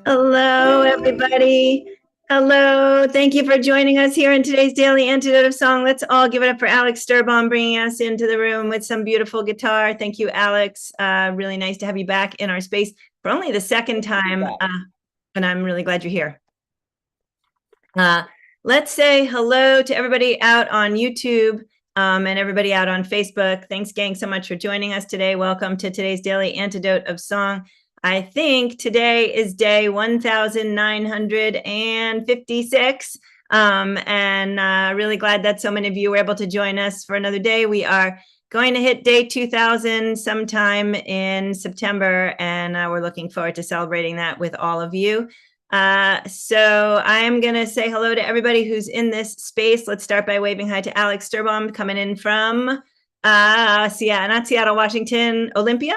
Hello, everybody. Hello. Thank you for joining us here in today's Daily Antidote of Song. Let's all give it up for Alex Sturbaum bringing us into the room with some beautiful guitar. Thank you, Alex. Really nice to have you back in our space for only the second time, and I'm really glad you're here. Let's say hello to everybody out on YouTube and everybody out on Facebook. Thanks, gang, so much for joining us today. Welcome to today's Daily Antidote of Song. I think today is day 1956. Really glad that so many of you were able to join us for another day. We are going to hit day 2000 sometime in September, and we're looking forward to celebrating that with all of you. So I'm going to say hello to everybody who's in this space. Let's start by waving hi to Alex Sturbaum coming in from Seattle, not Seattle, Washington, Olympia,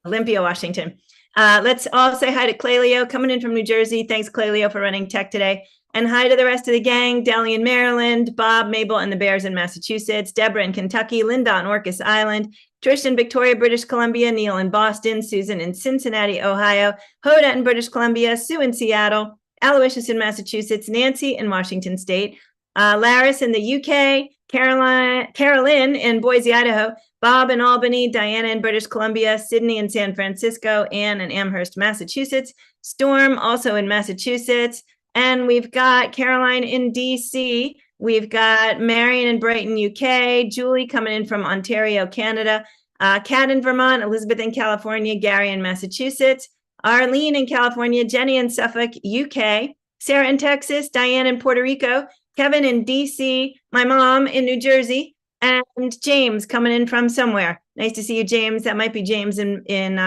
Washington. Let's all say hi to Clelio coming in from New Jersey. Thanks, Clelio, for running tech today. And hi to the rest of the gang, Deli in Maryland, Bob, Mabel, and the Bears in Massachusetts, Deborah in Kentucky, Linda on Orcas Island, Trish in Victoria, British Columbia, Neil in Boston, Susan in Cincinnati, Ohio, Hoda in British Columbia, Sue in Seattle, Aloysius in Massachusetts, Nancy in Washington State, Laris in the UK, Carolyn in Boise, Idaho, Bob in Albany, Diana in British Columbia, Sydney in San Francisco, Anne in Amherst, Massachusetts, Storm also in Massachusetts, and we've got Caroline in DC. We've got Marion in Brighton, UK, Julie coming in from Ontario, Canada, Kat in Vermont, Elizabeth in California, Gary in Massachusetts, Arlene in California, Jenny in Suffolk, UK, Sarah in Texas, Diane in Puerto Rico, Kevin in DC, my mom in New Jersey, and James coming in from somewhere. Nice to see you, James. That might be James in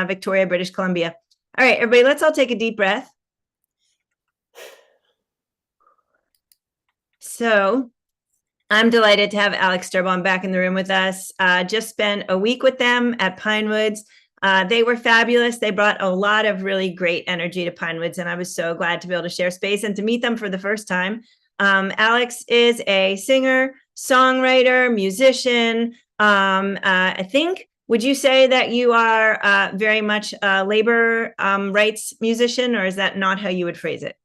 Victoria, British Columbia. All right, everybody, let's all take a deep breath. So I'm delighted to have Alex Sturbaum back in the room with us. Just spent a week with them at Pinewoods. They were fabulous. They brought a lot of really great energy to Pinewoods, and I was so glad to be able to share space and to meet them for the first time. Alex is a singer, songwriter, musician. I think, would you say that you are very much a labor rights musician, or is that not how you would phrase it?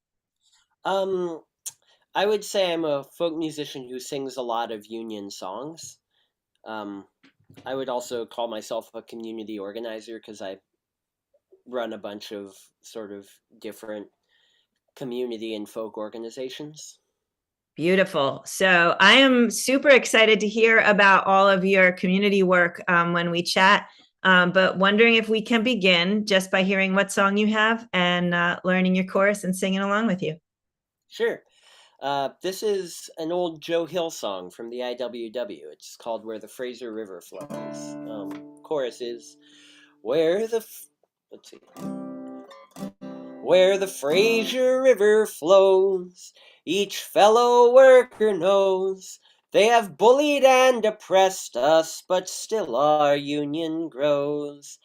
I would say I'm a folk musician who sings a lot of union songs. I would also call myself a community organizer because I run a bunch of sort of different community and folk organizations. Beautiful. So I am super excited to hear about all of your community work when we chat, but wondering if we can begin just by hearing what song you have and learning your chorus and singing along with you. Sure. This is an old Joe Hill song from the IWW. It's called Where the Fraser River Flows. Chorus is, Where the Fraser River flows, each fellow worker knows they have bullied and oppressed us, but still our union grows.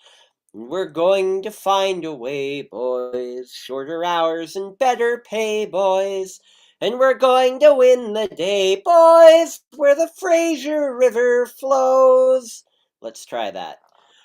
And we're going to find a way, boys, shorter hours and better pay, boys. And we're going to win the day, boys, where the Fraser River flows. Let's try that.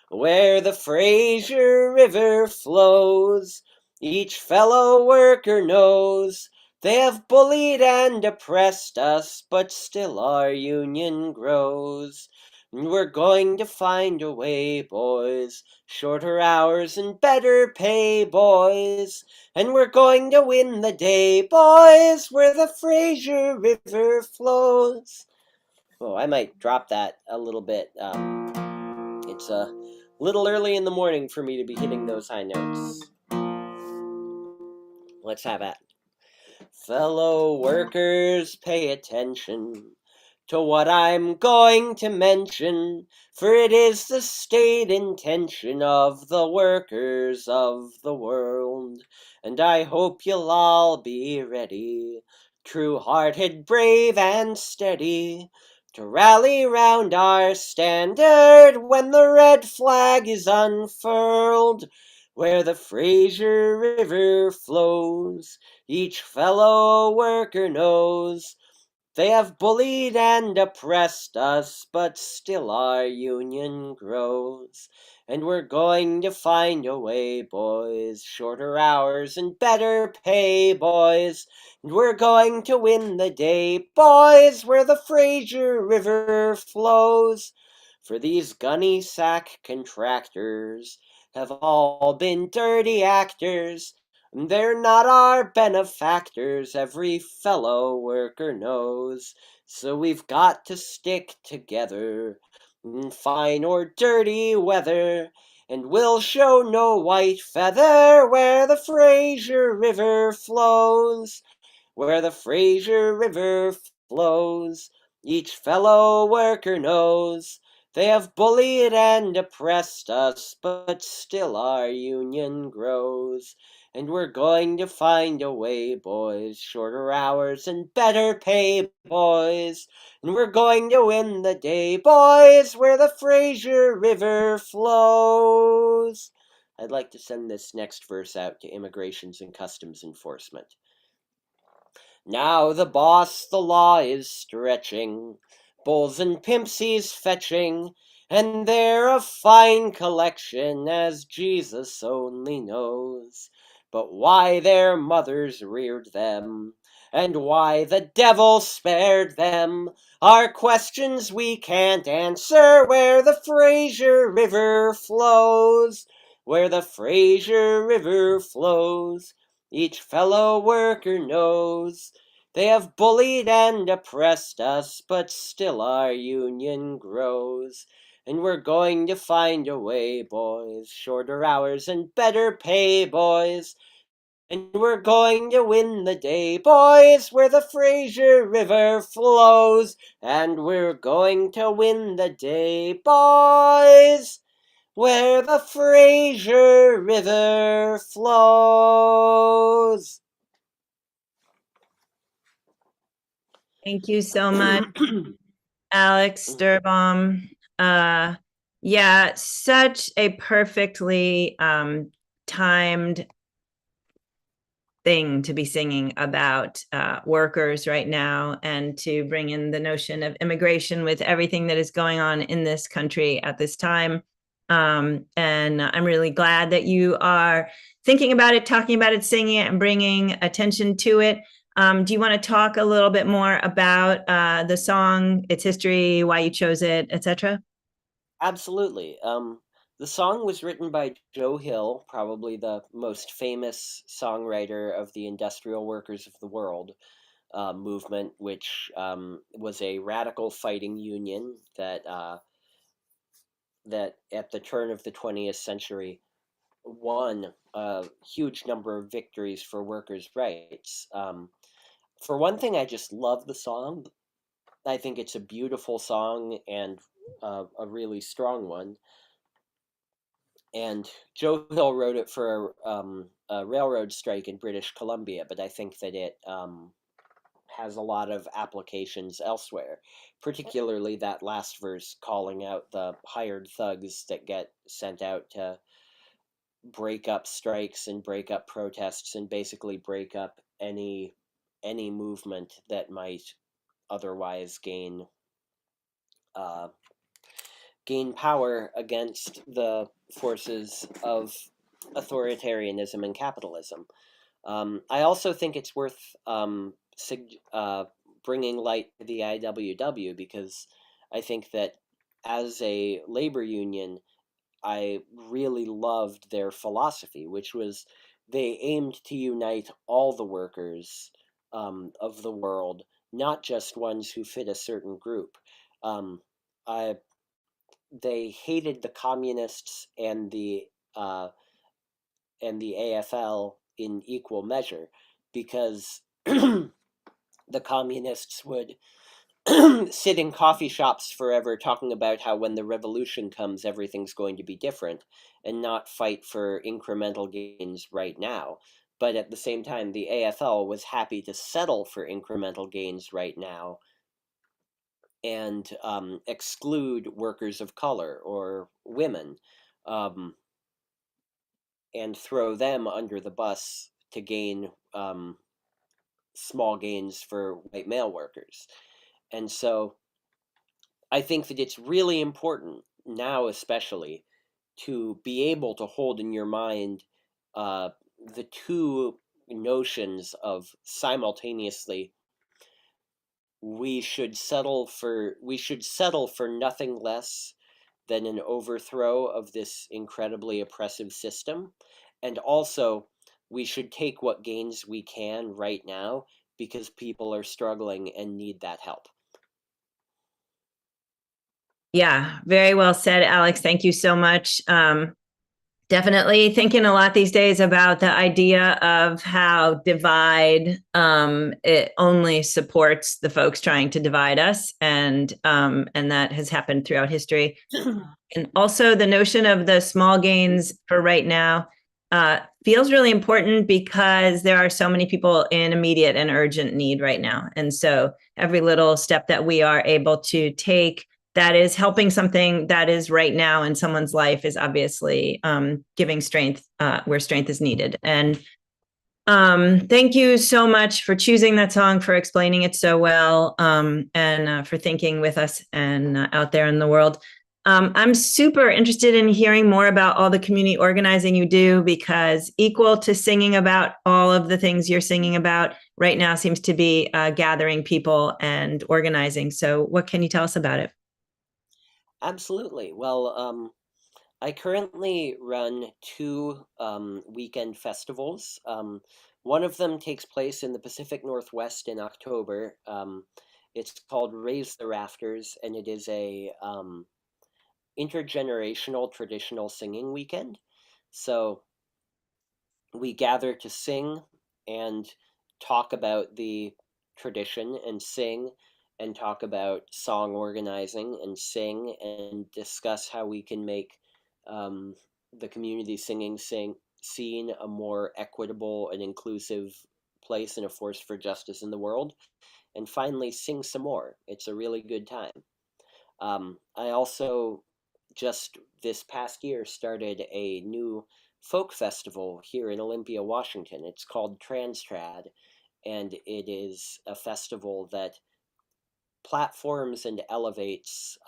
Where the Fraser River flows, each fellow worker knows they have bullied and oppressed us, but still our union grows. We're going to find a way, boys. Shorter hours and better pay, boys. And we're going to win the day, boys, where the Fraser River flows. Oh, I might drop that a little bit. It's a little early in the morning for me to be hitting those high notes. Let's have it. Fellow workers, pay attention to what I'm going to mention, for it is the state intention of the workers of the world, and I hope you'll all be ready, true-hearted, brave, and steady, to rally round our standard when the red flag is unfurled, where the Fraser River flows. Each fellow worker knows they have bullied and oppressed us, but still our union grows. And we're going to find a way, boys, shorter hours and better pay, boys. And we're going to win the day, boys, where the Fraser River flows. For these gunny sack contractors have all been dirty actors. They're not our benefactors, every fellow worker knows. So we've got to stick together in fine or dirty weather, and we'll show no white feather where the Fraser River flows. Where the Fraser River flows, each fellow worker knows they have bullied and oppressed us, but still our union grows. And we're going to find a way, boys, shorter hours and better pay, boys. And we're going to win the day, boys, where the Fraser River flows. I'd like to send this next verse out to Immigrations and Customs Enforcement. Now the boss the law is stretching, bulls and pimps he's fetching, and they're a fine collection, as Jesus only knows. But why their mothers reared them, and why the devil spared them, are questions we can't answer where the Fraser River flows. Where the Fraser River flows, each fellow worker knows they have bullied and oppressed us, but still our union grows. And we're going to find a way, boys, shorter hours and better pay, boys. And we're going to win the day, boys, where the Fraser River flows. And we're going to win the day, boys, where the Fraser River flows. Thank you so much, Alex Sturbaum. Yeah, such a perfectly timed thing to be singing about workers right now, and to bring in the notion of immigration with everything that is going on in this country at this time. And I'm really glad that you are thinking about it, talking about it, singing it, and bringing attention to it. Do you want to talk a little bit more about the song, its history, why you chose it, etc.? Absolutely. The song was written by Joe Hill, probably the most famous songwriter of the Industrial Workers of the World movement, which was a radical fighting union that at the turn of the 20th century won a huge number of victories for workers' rights. For one thing, I just love the song. I think it's a beautiful song and a really strong one. And Joe Hill wrote it for a railroad strike in British Columbia, but I think that it has a lot of applications elsewhere, particularly that last verse calling out the hired thugs that get sent out to break up strikes and break up protests and basically break up any movement that might otherwise uh, gain power against the forces of authoritarianism and capitalism. I also think it's worth bringing light to the IWW, because I think that as a labor union, I really loved their philosophy, which was they aimed to unite all the workers of the world, not just ones who fit a certain group. Um, I, they hated the communists uh, and the AFL in equal measure because the communists would sit in coffee shops forever talking about how when the revolution comes, everything's going to be different and not fight for incremental gains right now. But at the same time, the AFL was happy to settle for incremental gains right now and exclude workers of color or women um, and throw them under the bus to gain small gains for white male workers. And so I think that it's really important now, especially, to be able to hold in your mind uh, the two notions of simultaneously we should settle for nothing less than an overthrow of this incredibly oppressive system, and also we should take what gains we can right now because people are struggling and need that help. Yeah, very well said, Alex. Thank you so much. Definitely thinking a lot these days about the idea of how divide it only supports the folks trying to divide us, and that has happened throughout history. And also the notion of the small gains for right now feels really important because there are so many people in immediate and urgent need right now. And so every little step that we are able to take that is helping something that is right now in someone's life is obviously giving strength where strength is needed. And thank you so much for choosing that song, for explaining it so well, and for thinking with us and out there in the world. I'm super interested in hearing more about all the community organizing you do, because equal to singing about all of the things you're singing about right now seems to be gathering people and organizing. So what can you tell us about it? Absolutely. Well, I currently run two weekend festivals. One of them takes place in the Pacific Northwest in October. It's called Raise the Rafters, and it is a intergenerational traditional singing weekend. So we gather to sing and talk about the tradition and sing and talk about song organizing and sing and discuss how we can make um, the community scene a more equitable and inclusive place and a force for justice in the world. And finally, sing some more. It's a really good time. I also just this past year started a new folk festival here in Olympia, Washington. It's called Transtrad, and it is a festival that platforms and elevates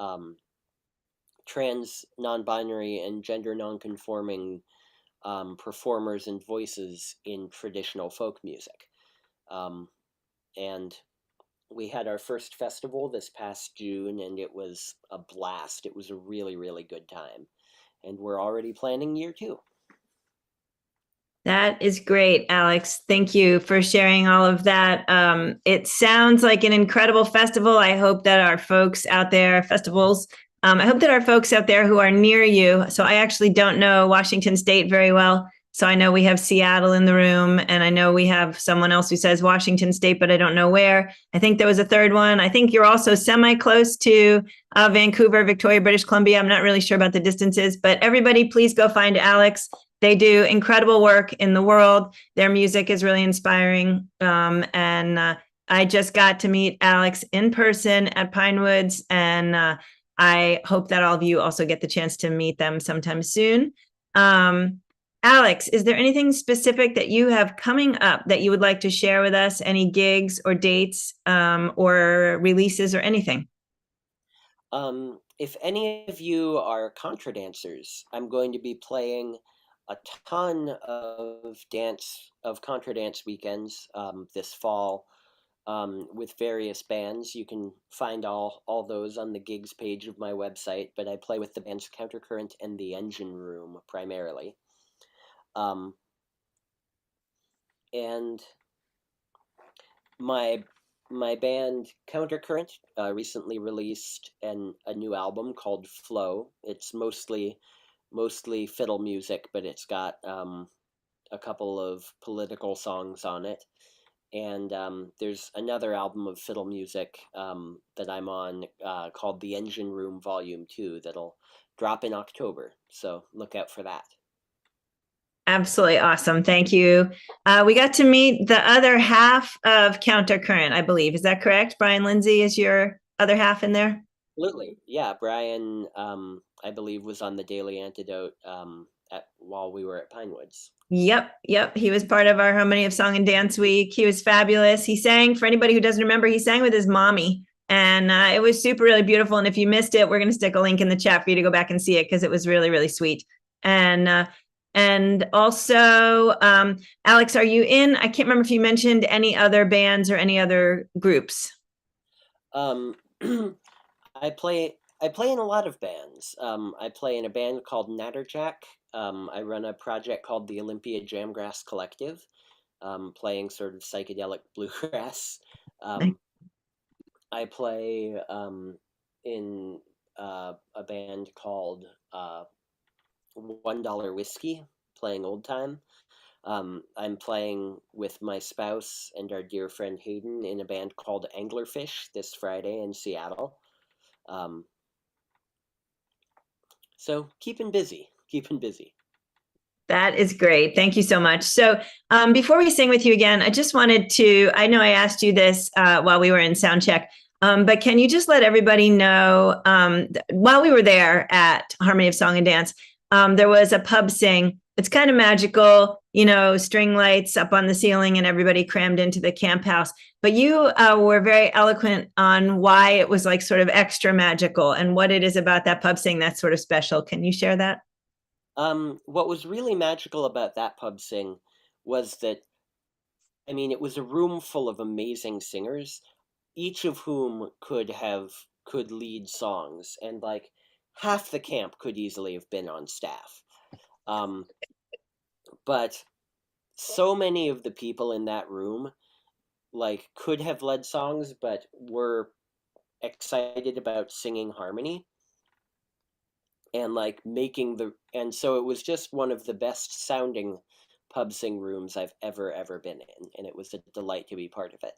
trans, non binary, and gender non conforming performers and voices in traditional folk music. Um, and we had our first festival this past June, and it was a blast. It was a really, really good time. And we're already planning year two. That is great, Alex. Thank you for sharing all of that. It sounds like an incredible festival. I hope that our folks out there, festivals, I hope that our folks out there who are near you. So I actually don't know Washington State very well. So I know we have Seattle in the room, and I know we have someone else who says Washington State, but I don't know where. I think there was a third one. I think you're also semi close to Vancouver, Victoria, British Columbia. I'm not really sure about the distances, but everybody, please go find Alex. They do incredible work in the world. Their music is really inspiring. And I just got to meet Alex in person at Pinewoods, and I hope that all of you also get the chance to meet them sometime soon. Alex, is there anything specific that you have coming up that you would like to share with us? Any gigs or dates or releases or anything? If any of you are contra dancers, I'm going to be playing a ton of contra dance weekends this fall. with various bands. You can find all those on the gigs page of my website, but I play with the bands Countercurrent and the Engine Room primarily. Um, and my my band Countercurrent recently released a new album called Flow. It's mostly fiddle music, but it's got a couple of political songs on it. And there's another album of fiddle music that I'm on called The Engine Room Volume 2 that'll drop in October. So look out for that. Absolutely awesome. Thank you. We got to meet the other half of Countercurrent, I believe. Is that correct? Brian Lindsay is your other half in there? Absolutely. Yeah, Brian, I believe, was on the Daily Antidote while we were at Pinewoods. Yep. He was part of our Harmony of Song and Dance Week. He was fabulous. He sang, for anybody who doesn't remember, he sang with his mommy. And it was really beautiful. And if you missed it, we're going to stick a link in the chat for you to go back and see it because it was really, really sweet. And also, Alex, are you in? I can't remember if you mentioned any other bands or any other groups. Um, I play in a lot of bands. I play in a band called Natterjack. I run a project called the Olympia Jamgrass Collective, playing sort of psychedelic bluegrass. I play in a band called $1 Whiskey, playing old time. I'm playing with my spouse and our dear friend Hayden in a band called Anglerfish this Friday in Seattle. So keeping busy. That is great. Thank you so much. So before we sing with you again, I just wanted to, I know I asked you this while we were in sound check, but can you just let everybody know, while we were there at Harmony of Song and Dance, there was a pub sing. It's kind of magical, string lights up on the ceiling and everybody crammed into the camp house. But you were very eloquent on why it was like sort of extra magical and what it is about that pub sing that's sort of special. Can you share that? What was really magical about that pub sing was that, I mean, it was a room full of amazing singers, each of whom could lead songs, and like half the camp could easily have been on staff. But so many of the people in that room like could have led songs, but were excited about singing harmony and like and so it was just one of the best sounding pub sing rooms I've ever been in, and it was a delight to be part of it.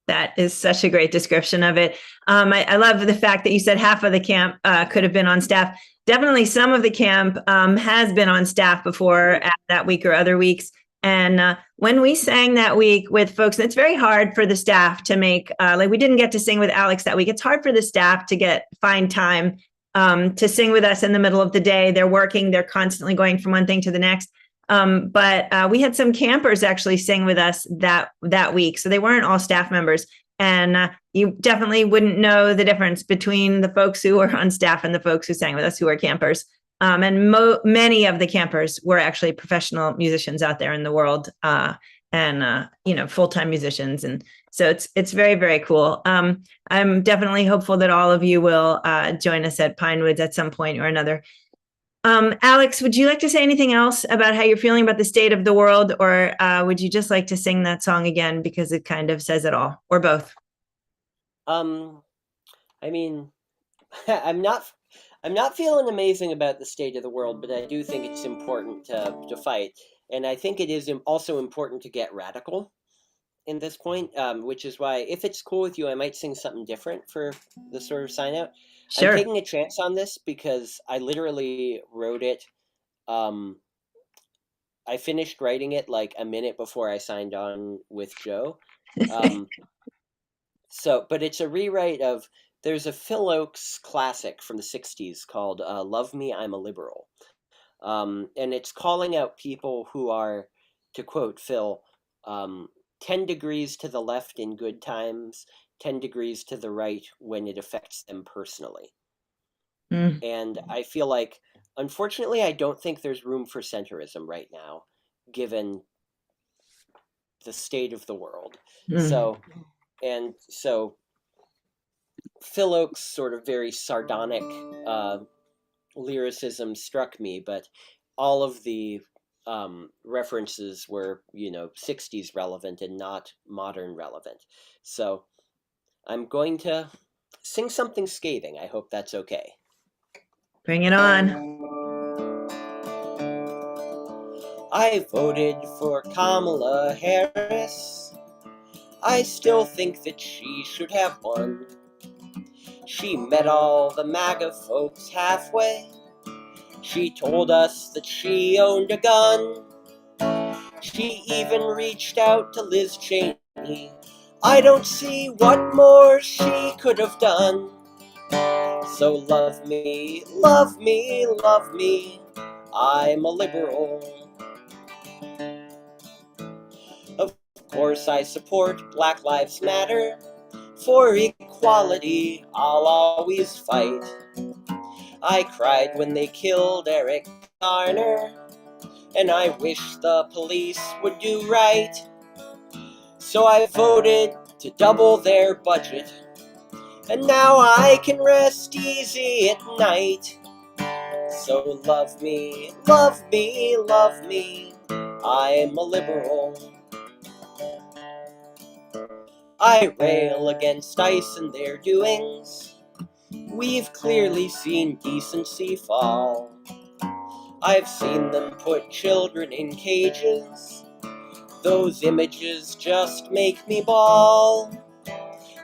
That is such a great description of it. I love the fact that you said half of the camp could have been on staff. Definitely some of the camp has been on staff before at that week or other weeks. And when we sang that week with folks, and it's very hard for the staff to make, like we didn't get to sing with Alex that week. It's hard for the staff to find time to sing with us in the middle of the day. They're working, they're constantly going from one thing to the next. But we had some campers actually sing with us that week. So they weren't all staff members. And you definitely wouldn't know the difference between the folks who were on staff and the folks who sang with us who were campers. And many of the campers were actually professional musicians out there in the world, and full-time musicians. And so it's very, very cool. I'm definitely hopeful that all of you will join us at Pinewoods at some point or another. Alex, would you like to say anything else about how you're feeling about the state of the world, or would you just like to sing that song again because it kind of says it all, or both? I mean, I'm not feeling amazing about the state of the world, but I do think it's important to fight, and I think it is also important to get radical in this point, which is why, if it's cool with you, I might sing something different for the sort of sign out. Sure. I'm taking a chance on this because I literally wrote it. I finished writing it like a minute before I signed on with Joe. But it's a rewrite of, there's a Phil Oakes classic from the 60s called Love Me, I'm a Liberal. And it's calling out people who are, to quote Phil, 10 degrees to the left in good times, 10 degrees to the right when it affects them personally. And I feel like, unfortunately, I don't think there's room for centrism right now, given the state of the world. Mm. So Phil Oak's sort of very sardonic lyricism struck me, but all of the references were, 60s relevant and not modern relevant. So I'm going to sing something scathing. I hope that's okay. Bring it on. I voted for Kamala Harris. I still think that she should have won. She met all the MAGA folks halfway. She told us that she owned a gun. She even reached out to Liz Cheney. I don't see what more she could have done. So love me, love me, love me. I'm a liberal. Of course I support Black Lives Matter. For equality, I'll always fight. I cried when they killed Eric Garner, and I wish the police would do right. So I voted to double their budget, and now I can rest easy at night. So love me, love me, love me. I'm a liberal. I rail against ICE and their doings. We've clearly seen decency fall. I've seen them put children in cages. Those images just make me bawl.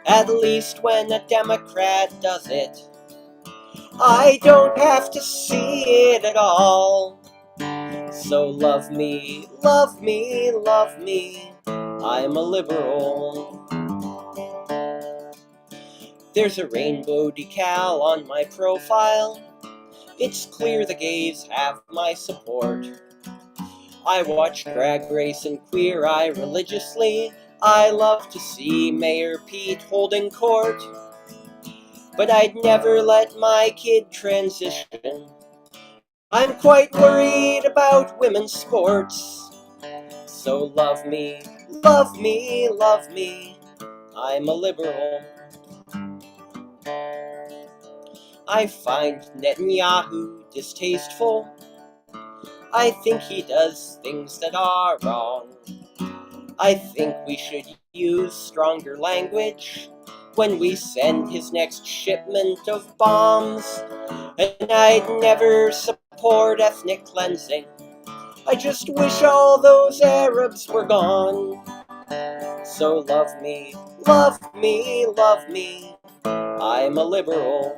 At least when a Democrat does it, I don't have to see it at all. So love me, love me, love me. I'm a liberal. There's a rainbow decal on my profile. It's clear the gays have my support. I watch Drag Race and Queer Eye religiously. I love to see Mayor Pete holding court. But I'd never let my kid transition. I'm quite worried about women's sports. So love me, love me, love me. I'm a liberal. I find Netanyahu distasteful. I think he does things that are wrong. I think we should use stronger language when we send his next shipment of bombs. And I'd never support ethnic cleansing. I just wish all those Arabs were gone. So love me, love me, love me. I'm a liberal.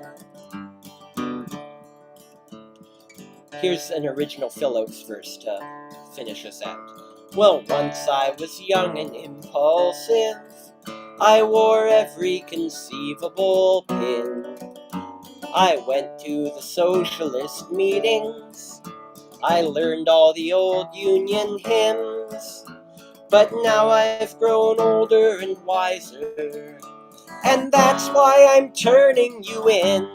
Here's an original Phil Oakes verse to finish us out. Well, once I was young and impulsive. I wore every conceivable pin. I went to the socialist meetings. I learned all the old Union hymns. But now I've grown older and wiser, and that's why I'm turning you in.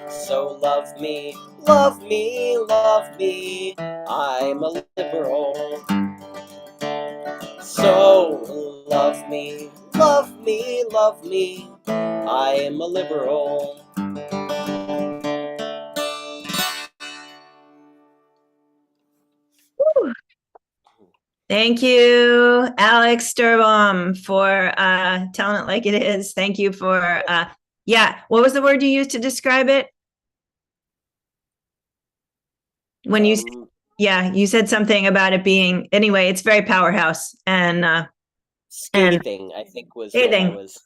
So love me, love me, love me. I'm a liberal. So love me, love me, love me. I am a liberal. Thank you, Alex Sturbaum, for telling it like it is. Thank you for, what was the word you used to describe it? When you, you said something about it being, anyway, it's very powerhouse and scathing, I think was what I was.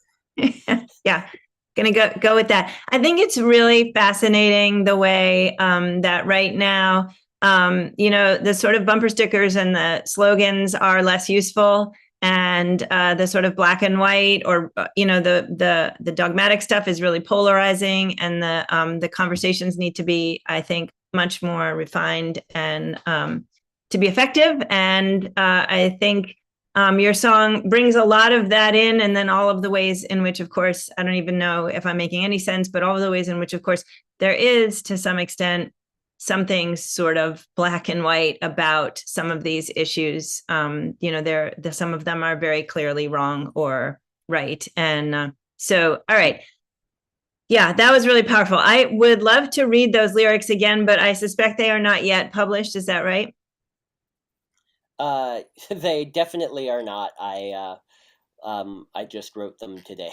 Yeah, gonna go with that. I think it's really fascinating the way that right now, the sort of bumper stickers and the slogans are less useful, and the sort of black and white, or the dogmatic stuff is really polarizing, and the conversations need to be, I think, much more refined and to be effective. And I think your song brings a lot of that in, and then all of the ways in which, of course, I don't even know if I'm making any sense, but all of the ways in which, of course, there is, to some extent, something sort of black and white about some of these issues. Some of them are very clearly wrong or right. And so, all right. Yeah, that was really powerful. I would love to read those lyrics again, but I suspect they are not yet published. Is that right? They definitely are not. I just wrote them today.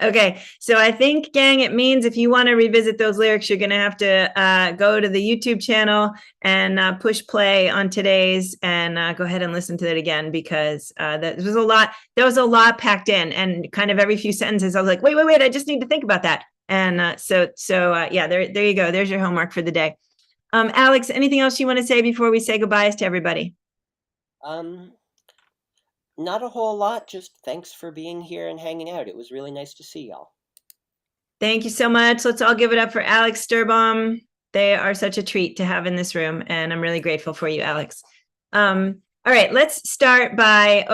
Okay, so I think, gang, it means if you want to revisit those lyrics, you're going to have to go to the YouTube channel and push play on today's and go ahead and listen to it again, because there was a lot. There was a lot packed in, and kind of every few sentences, I was like, wait, I just need to think about that. And so yeah, there you go. There's your homework for the day. Alex, anything else you want to say before we say goodbyes to everybody? Not a whole lot, just thanks for being here and hanging out. It was really nice to see y'all. Thank you so much. Let's all give it up for Alex Sturbaum. They are such a treat to have in this room, and I'm really grateful for you, Alex. All right, let's start by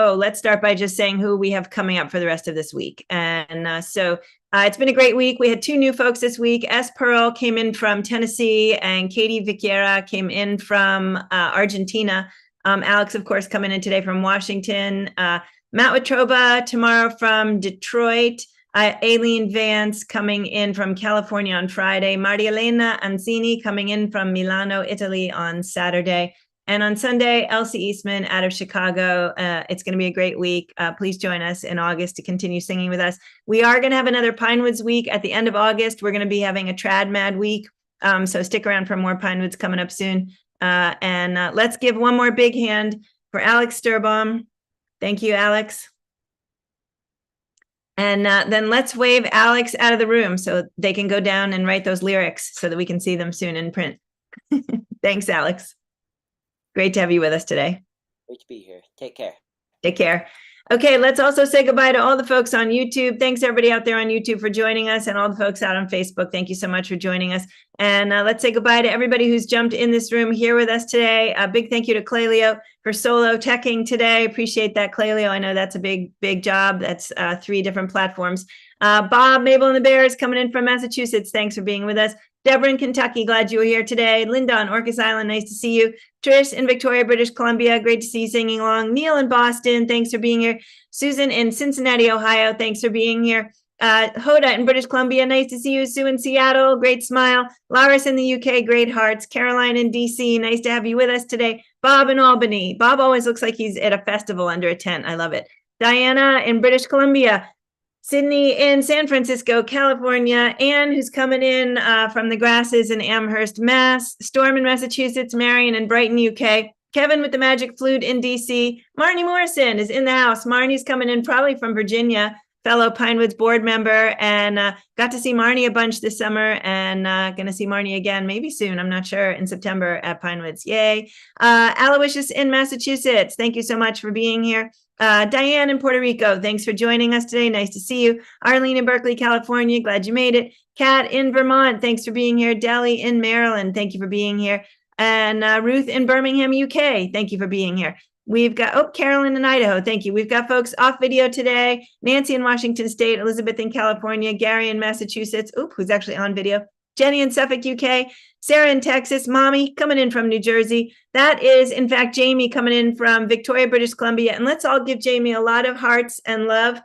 just saying who we have coming up for the rest of this week. So it's been a great week. We had 2 new folks this week. S. Pearl came in from Tennessee, and Katie Viqueira came in from Argentina. Alex, of course, coming in today from Washington. Matt Watroba tomorrow from Detroit. Aileen Vance coming in from California on Friday. Maria Elena Anzini coming in from Milano, Italy on Saturday. And on Sunday, Elsie Eastman out of Chicago. It's going to be a great week. Please join us in August to continue singing with us. We are going to have another Pinewoods week at the end of August. We're going to be having a Trad Mad week. So stick around for more Pinewoods coming up soon. Let's give one more big hand for Alex Sturbaum. Thank you, Alex. And then let's wave Alex out of the room so they can go down and write those lyrics so that we can see them soon in print. Thanks, Alex. Great to have you with us today. Great to be here. Take care. Take care. Okay, let's also say goodbye to all the folks on YouTube. Thanks, everybody out there on YouTube, for joining us, and all the folks out on Facebook. Thank you so much for joining us. And let's say goodbye to everybody who's jumped in this room here with us today. A big thank you to Clelio for solo teching today. Appreciate that, Clelio. I know that's a big job. That's 3 different platforms. Bob, Mabel, and the Bears coming in from Massachusetts. Thanks for being with us. Deborah in Kentucky, glad you were here today. Linda on Orcas Island, nice to see you. Trish in Victoria, British Columbia, great to see you singing along. Neil in Boston, thanks for being here. Susan in Cincinnati, Ohio, thanks for being here. Hoda in British Columbia, nice to see you. Sue in Seattle, great smile. Laris in the UK, great hearts. Caroline in DC, nice to have you with us today. Bob in Albany. Bob always looks like he's at a festival under a tent. I love it. Diana in British Columbia. Sydney in San Francisco, California. Anne, who's coming in from the grasses in Amherst, Mass. Storm in Massachusetts. Marion in Brighton, UK. Kevin with the magic flute in DC. Marnie Morrison is in the house. Marnie's coming in probably from Virginia, fellow Pinewoods board member, and got to see Marnie a bunch this summer, and going to see Marnie again maybe soon. I'm not sure, in September at Pinewoods. Yay. Aloysius in Massachusetts. Thank you so much for being here. Diane in Puerto Rico, thanks for joining us today. Nice to see you. Arlene in Berkeley, California, glad you made it. Kat in Vermont, thanks for being here. Deli in Maryland, thank you for being here. And Ruth in Birmingham, UK, thank you for being here. We've got, Carolyn in Idaho, thank you. We've got folks off video today. Nancy in Washington State, Elizabeth in California, Gary in Massachusetts, who's actually on video. Jenny in Suffolk, UK, Sarah in Texas, Mommy coming in from New Jersey. That is, in fact, Jamie coming in from Victoria, British Columbia. And let's all give Jamie a lot of hearts and love.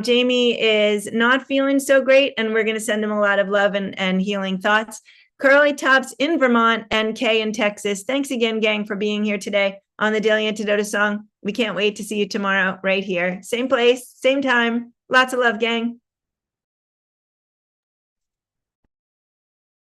Jamie is not feeling so great, and we're going to send him a lot of love and healing thoughts. Curly Tops in Vermont and Kay in Texas. Thanks again, gang, for being here today on the Daily Antidote Song. We can't wait to see you tomorrow right here. Same place, same time. Lots of love, gang.